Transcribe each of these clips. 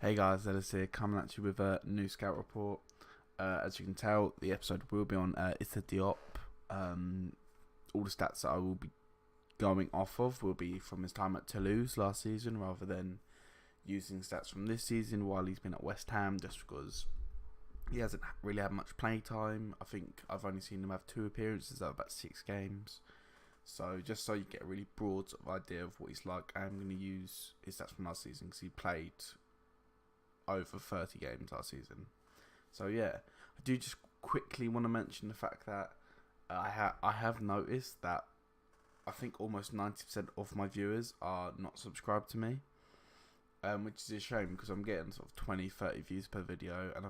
Hey guys, Ellis here, coming at you with a new scout report. As you can tell, the episode will be on Issa Diop. All the stats that I will be going off of will be from his time at Toulouse last season, rather than using stats from this season while he's been at West Ham, just because he hasn't really had much play time. I think I've only seen him have 2 appearances out of about 6 games. So just so you get a really broad sort of idea of what he's like, I'm going to use his stats from last season because he played over 30 games last season. So yeah, I do just quickly want to mention the fact that I have noticed that I think almost 90% of my viewers are not subscribed to me, which is a shame because I'm getting sort of 20-30 views per video, and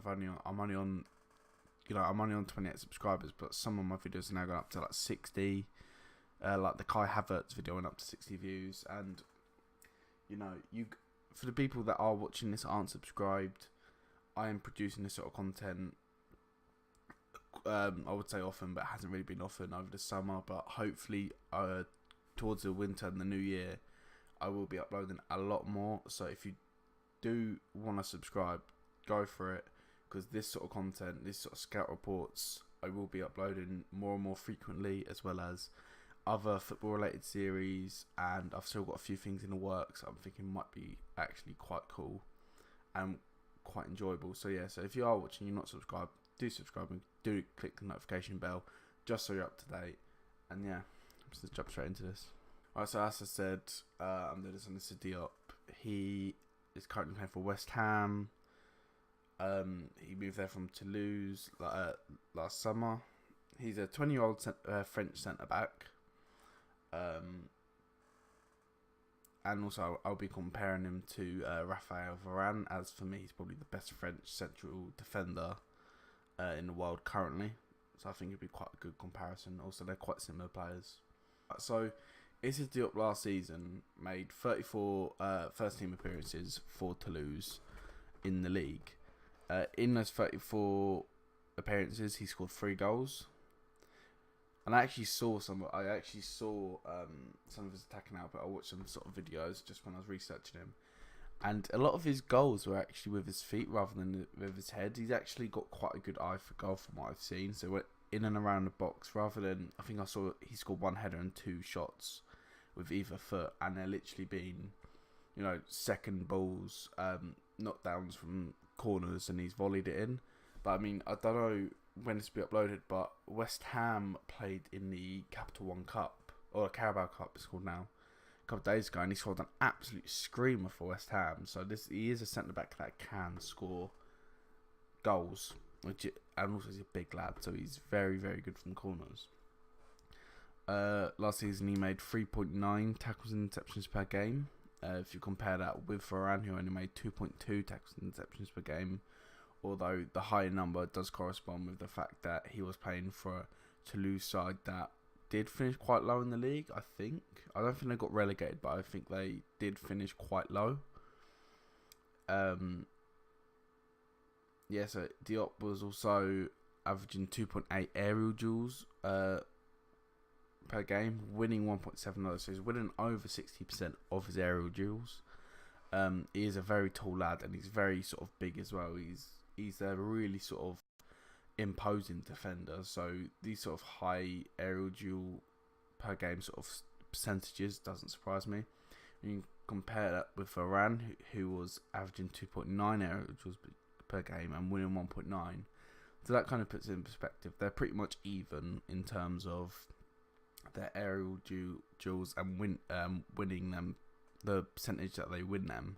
I'm only on 28 subscribers, but some of my videos are now going up to like 60. Like the Kai Havertz video went up to 60 views, and for the people that are watching this aren't subscribed, I am producing this sort of content. I would say often, but it hasn't really been often over the summer. But hopefully, towards the winter and the new year, I will be uploading a lot more. So if you do want to subscribe, go for it, because this sort of content, this sort of scout reports, I will be uploading more and more frequently, as well as other football related series, and I've still got a few things in the works I'm thinking might be actually quite cool and quite enjoyable. So yeah, so if you are watching, you're not subscribed, do subscribe and do click the notification bell just so you're up to date. And yeah, let's just jump straight into this. Alright, so as I said, I'm doing this on Issa Diop. He is currently playing for West Ham. He moved there from Toulouse last summer. He's a 20-year-old French centre back. And also I'll be comparing him to Raphael Varane, as for me he's probably the best French central defender in the world currently, so I think it'd be quite a good comparison. Also, they're quite similar players. So Issa Diop last season made 34 first team appearances for Toulouse in the league. In those 34 appearances he scored 3 goals. And I actually saw some of his attacking output. I watched some sort of videos just when I was researching him, and a lot of his goals were actually with his feet rather than with his head. He's actually got quite a good eye for goal from what I've seen. So we're in and around the box, rather than, I think I saw he scored 1 header and 2 shots with either foot, and they're literally been, second balls, knockdowns from corners, and he's volleyed it in. But I mean, I don't know when this will be uploaded, but West Ham played in the Capital One Cup, or Carabao Cup it's called now, a couple of days ago, and he scored an absolute screamer for West Ham. So he is a centre back that can score goals, and also he's a big lad, so he's very, very good from corners. Last season he made 3.9 tackles and interceptions per game. If you compare that with Varane, who only made 2.2 tackles and interceptions per game, although the higher number does correspond with the fact that he was playing for a Toulouse side that did finish quite low in the league, I think. I don't think they got relegated, but I think they did finish quite low. Yeah, so Diop was also averaging 2.8 aerial duels per game, winning 1.7 of those. So he's winning over 60% of his aerial duels. He is a very tall lad, and he's very sort of big as well. He's a really sort of imposing defender, so these sort of high aerial duel per game sort of percentages doesn't surprise me. When you compare that with Varane, who was averaging 2.9 aerial duels per game and winning 1.9, so that kind of puts it in perspective. They're pretty much even in terms of their aerial duels and winning them, the percentage that they win them.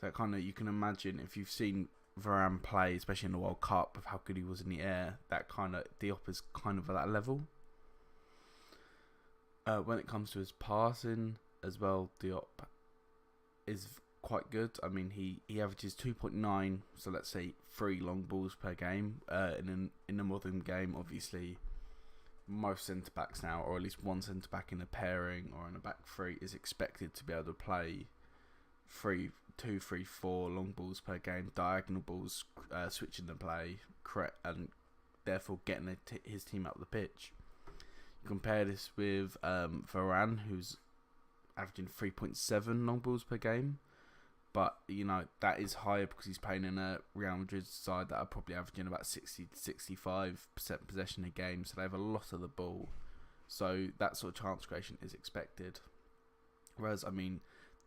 So that kind of, you can imagine if you've seen Varane play, especially in the World Cup, of how good he was in the air, that kind of, Diop is kind of at that level. When it comes to his passing as well, Diop is quite good. I mean, he averages 2.9, so let's say 3 long balls per game. In a modern game, obviously, most centre backs now, or at least one centre back in a pairing or in a back 3, is expected to be able to play 2, 3, 4 long balls per game, diagonal balls, switching the play, and therefore getting his team up the pitch. You compare this with Varane, who's averaging 3.7 long balls per game, But, that is higher because he's playing in a Real Madrid side that are probably averaging about 60 to 65% possession a game. So they have a lot of the ball. So that sort of chance creation is expected. Whereas,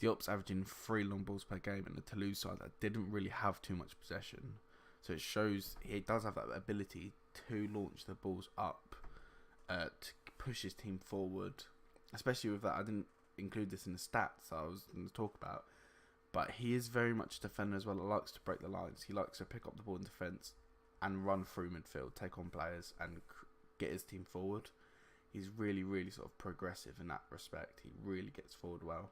Diop's averaging 3 long balls per game in the Toulouse side that didn't really have too much possession. So it shows he does have that ability to launch the balls up, to push his team forward. Especially with that, I didn't include this in the stats I was going to talk about. But he is very much a defender as well. He likes to break the lines. He likes to pick up the ball in defence and run through midfield, take on players and get his team forward. He's really, really sort of progressive in that respect. He really gets forward well.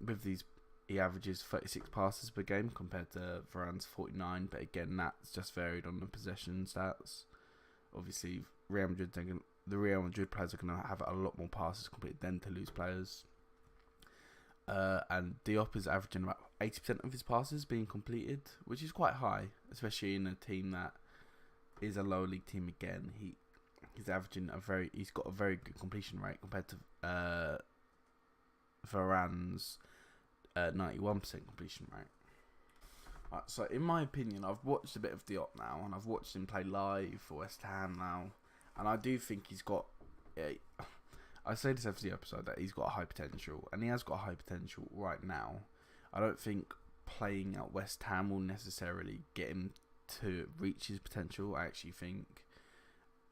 With these, he averages 36 passes per game compared to Varane's 49. But again, that's just varied on the possession stats. Obviously, the Real Madrid players are going to have a lot more passes completed than Toulouse players. And Diop is averaging about 80% of his passes being completed, which is quite high, especially in a team that is a lower league team. Again, he's averaging he's got a very good completion rate compared to Varane's 91% completion rate. So in my opinion, I've watched a bit of Diop now, and I've watched him play live for West Ham now, and I do think he's got I say this every episode that he's got a high potential, and he has got a high potential right now. I don't think playing at West Ham will necessarily get him to reach his potential. I actually think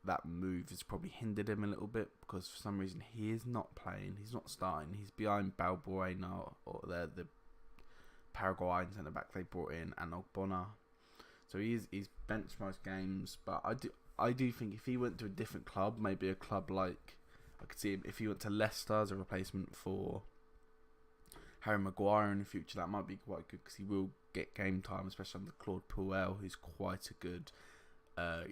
that move has probably hindered him a little bit because for some reason he is not playing. He's not starting. He's behind Balbuena or the Paraguayan centre back they brought in, and Ogbonna. So he's benched most games. But I do think if he went to a different club, maybe a club like, I could see him if he went to Leicester as a replacement for Harry Maguire in the future. That might be quite good because he will get game time, especially under Claude Puel, who's quite a good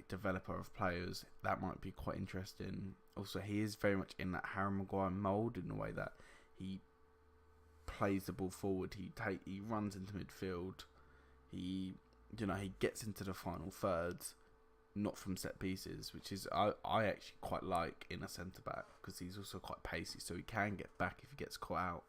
developer of players. That might be quite interesting. Also, he is very much in that Harry Maguire mould in the way that he plays the ball forward. He runs into midfield. He gets into the final third, not from set pieces, which is I actually quite like in a centre back because he's also quite pacey, so he can get back if he gets caught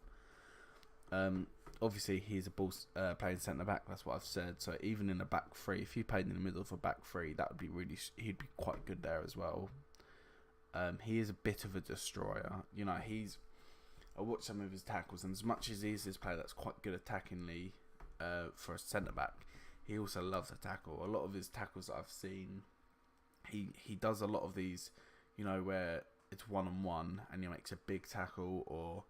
out. Obviously he's a ball playing centre back. That's what I've said. So even in a back three, if he played in the middle of a back three, that would be he'd be quite good there as well. He is a bit of a destroyer. I watched some of his tackles, and as much as he is this player that's quite good attackingly for a centre back, he also loves to tackle. A lot of his tackles that I've seen, he does a lot of these, where it's 1-on-1 and he makes a big tackle or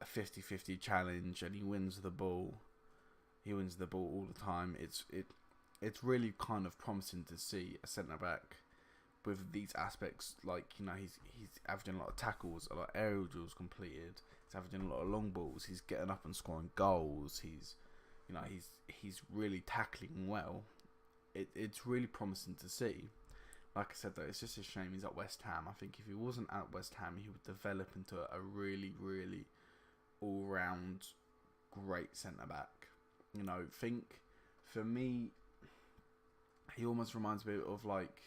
a 50-50 challenge and he wins the ball. He wins the ball all the time. It's really kind of promising to see a centre back with these aspects. Like, he's averaging a lot of tackles, a lot of aerial duels completed. He's averaging a lot of long balls. He's getting up and scoring goals. He's really tackling well. It's really promising to see. Like I said though, it's just a shame he's at West Ham. I think if he wasn't at West Ham, he would develop into a really, really all-round great centre-back. Think, for me, he almost reminds me of like,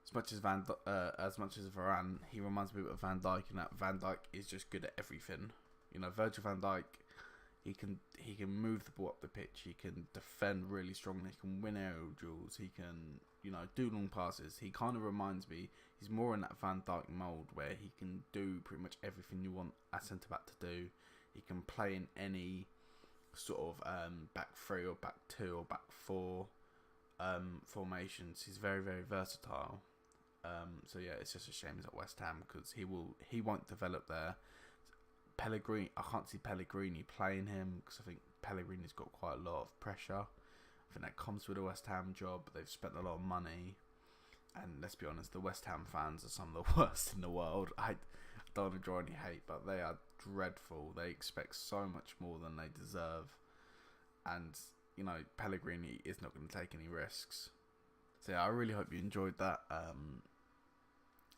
as much as Varane, he reminds me of Van Dijk, in that Van Dijk is just good at everything. Virgil van Dijk, he can move the ball up the pitch. He can defend really strongly. He can win aerial duels. He can, do long passes. He kind of reminds me. He's more in that Van Dijk mould where he can do pretty much everything you want a centre back to do. He can play in any sort of back three or back two or back four formations. He's very, very versatile. So yeah, it's just a shame he's at West Ham because he won't develop there. Pellegrini, I can't see Pellegrini playing him because I think Pellegrini's got quite a lot of pressure. I think that comes with a West Ham job. They've spent a lot of money, and let's be honest, the West Ham fans are some of the worst in the world. I don't want to draw any hate, but they are dreadful. They expect so much more than they deserve, and Pellegrini is not going to take any risks. So yeah, I really hope you enjoyed that.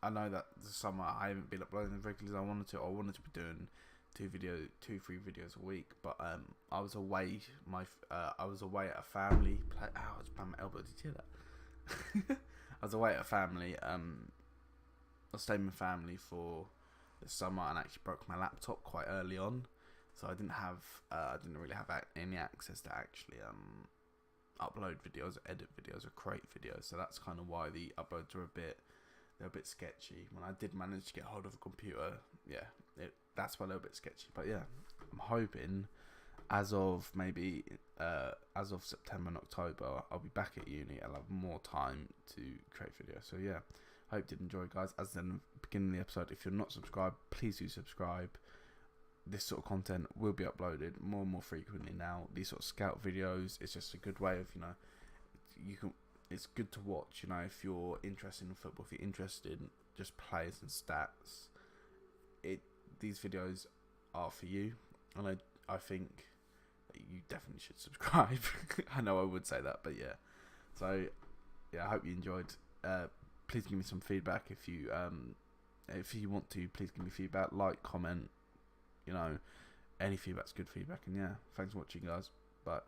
I know that this summer I haven't been uploading as regularly as I wanted to. I wanted to be doing 3 videos a week, but I was away. I was away at a family. I was playing my elbow. Did you hear that? I was away at a family. I stayed with my family for the summer and actually broke my laptop quite early on. so I didn't really have any access to actually upload videos, edit videos, or create videos. So that's kind of why the uploads are they're a bit sketchy. When I did manage to get hold of a computer, that's why they're a bit sketchy. But yeah, I'm hoping as of September and October, I'll be back at uni. I'll have more time to create videos. So yeah, hope you did enjoy, guys. As in the beginning of the episode, if you're not subscribed, please do subscribe. This sort of content will be uploaded more and more frequently now. These sort of scout videos, it's just a good way of, it's good to watch, if you're interested in football, if you're interested in just players and stats, these videos are for you. And I think that you definitely should subscribe. I know I would say that, but yeah. So yeah, I hope you enjoyed. Please give me some feedback if you want to. Please give me feedback, like, comment. Any feedback's good feedback. And yeah, thanks for watching, guys. Bye.